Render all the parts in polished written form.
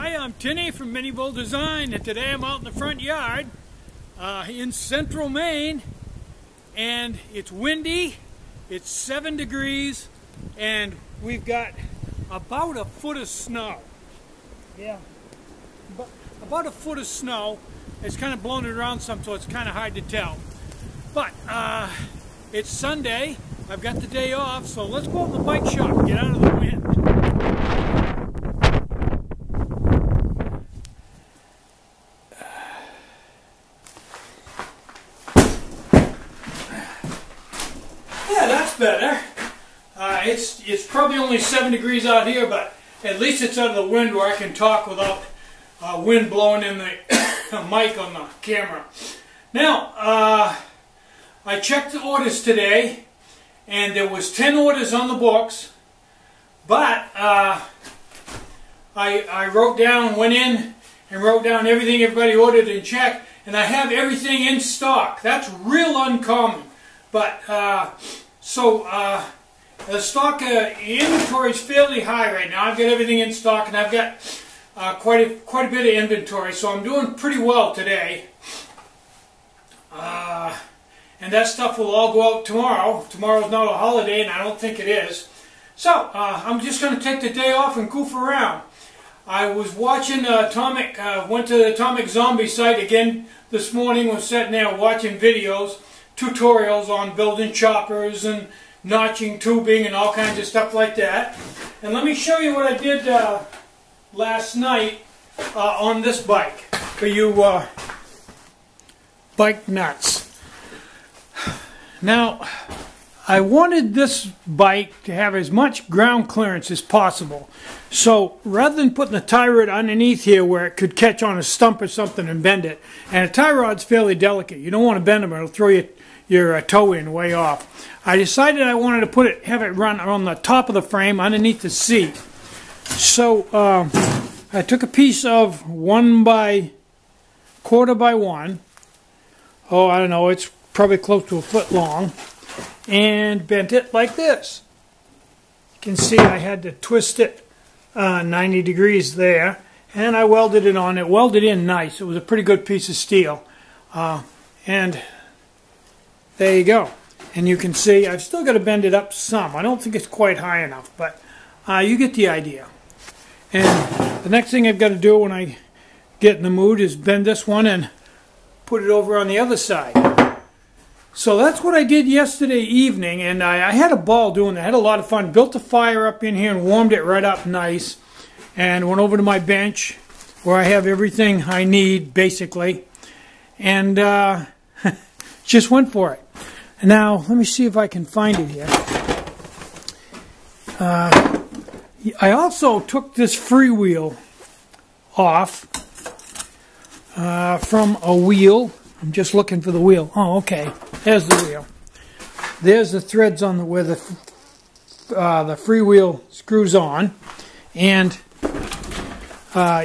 Hi, I'm Tinny from Minibull Design, and today I'm out in the front yard in central Maine, and it's windy, it's 7 degrees, and we've got about a foot of snow. Yeah, about a foot of snow. It's kind of blown it around some, so it's kind of hard to tell. But it's Sunday, I've got the day off, so let's go out to the bike shop and get out of the wind. Yeah, that's better. It's probably only 7 degrees out here, but at least it's out of the wind where I can talk without wind blowing in the mic on the camera. Now, I checked the orders today, and there was 10 orders on the books, but I went in and wrote down everything everybody ordered and checked, and I have everything in stock. That's real uncommon. But the stock inventory is fairly high right now. I've got everything in stock, and I've got quite a bit of inventory, so I'm doing pretty well today. And that stuff will all go out tomorrow. Tomorrow's not a holiday, and I don't think it is. So I'm just going to take the day off and goof around. I was watching went to the Atomic Zombie site again this morning. Was sitting there watching videos, tutorials on building choppers and notching tubing and all kinds of stuff like that. And let me show you what I did last night on this bike for you bike nuts. Now, I wanted this bike to have as much ground clearance as possible. So rather than putting the tie rod underneath here where it could catch on a stump or something and bend it, and a tie rod's fairly delicate, you don't want to bend them or it'll throw your toe in way off. I decided I wanted to have it run on the top of the frame underneath the seat. So I took a piece of 1 by 1/4 by 1. Oh, I don't know, it's probably close to a foot long, and bent it like this. You can see I had to twist it 90 degrees there, and I welded it on. It welded in nice. It was a pretty good piece of steel, and there you go. And you can see I've still got to bend it up some. I don't think it's quite high enough, but you get the idea. And the next thing I've got to do when I get in the mood is bend this one and put it over on the other side. So that's what I did yesterday evening, and I had a ball doing that. I had a lot of fun. Built a fire up in here and warmed it right up nice, and went over to my bench where I have everything I need basically, and just went for it. Now let me see if I can find it here. I also took this freewheel off from a wheel. I'm just looking for the wheel. Oh, okay. There's the wheel. There's the threads on where the freewheel screws on, and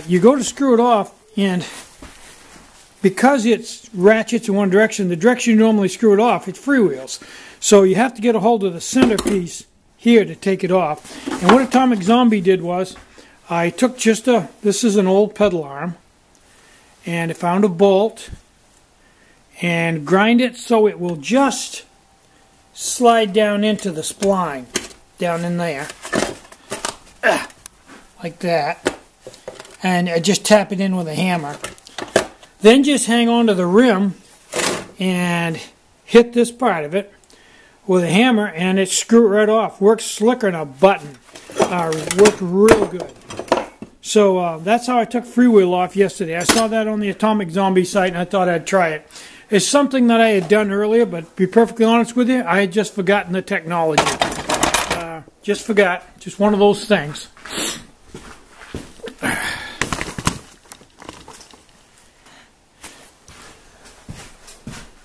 you go to screw it off, and because it's ratchets in one direction, the direction you normally screw it off, it's freewheels. So you have to get a hold of the centerpiece here to take it off. And what Atomic Zombie did was, I took this is an old pedal arm, and I found a bolt, and grind it so it will just slide down into the spline, down in there, like that, and I just tap it in with a hammer. Then just hang on to the rim and hit this part of it with a hammer, and it screw it right off. Works slicker than a button. Worked real good. So that's how I took freewheel off yesterday. I saw that on the Atomic Zombie site, and I thought I'd try it. It's something that I had done earlier, but to be perfectly honest with you, I had just forgotten the technology. Just forgot. Just one of those things.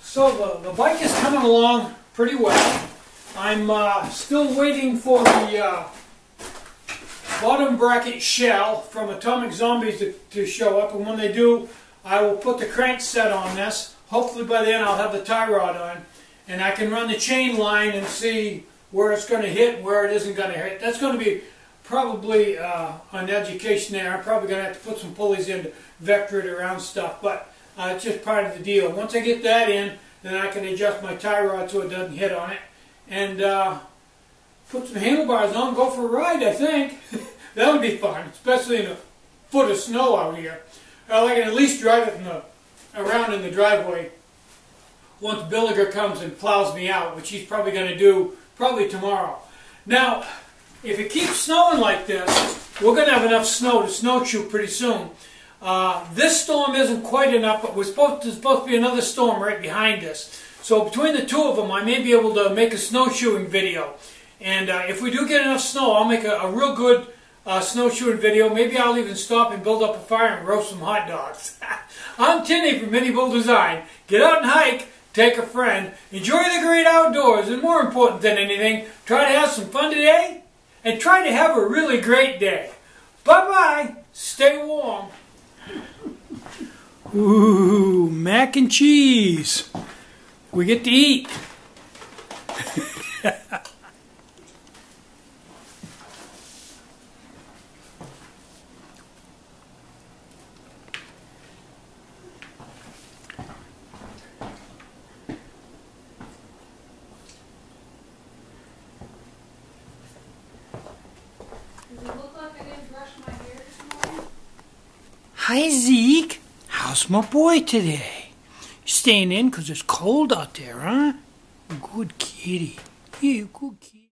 So the bike is coming along pretty well. I'm still waiting for the bottom bracket shell from Atomic Zombies to show up, and when they do, I will put the crank set on this. Hopefully by then I'll have the tie rod on, and I can run the chain line and see where it's going to hit and where it isn't going to hit. That's going to be probably on education there, I'm probably going to have to put some pulleys in to vector it around stuff, but it's just part of the deal. Once I get that in, then I can adjust my tie rod so it doesn't hit on it, and put some handlebars on and go for a ride, I think. That would be fun, especially in a foot of snow out here. I can at least drive it around in the driveway once Billiger comes and plows me out, which he's probably going to do probably tomorrow. Now, if it keeps snowing like this, we're going to have enough snow to snowshoe pretty soon. This storm isn't quite enough, but there's supposed to be another storm right behind us. So between the two of them, I may be able to make a snowshoeing video. And if we do get enough snow, I'll make a real good snowshoeing video. Maybe I'll even stop and build up a fire and roast some hot dogs. I'm Tinny from Mini Bull Design. Get out and hike, take a friend, enjoy the great outdoors, and more important than anything, try to have some fun today, and try to have a really great day. Bye-bye. Stay warm. Ooh, mac and cheese. We get to eat. Does it look like I didn't brush my hair this morning? Hi, Zeke. How's my boy today? You staying in because it's cold out there, huh? Good kitty. Yeah, good kitty.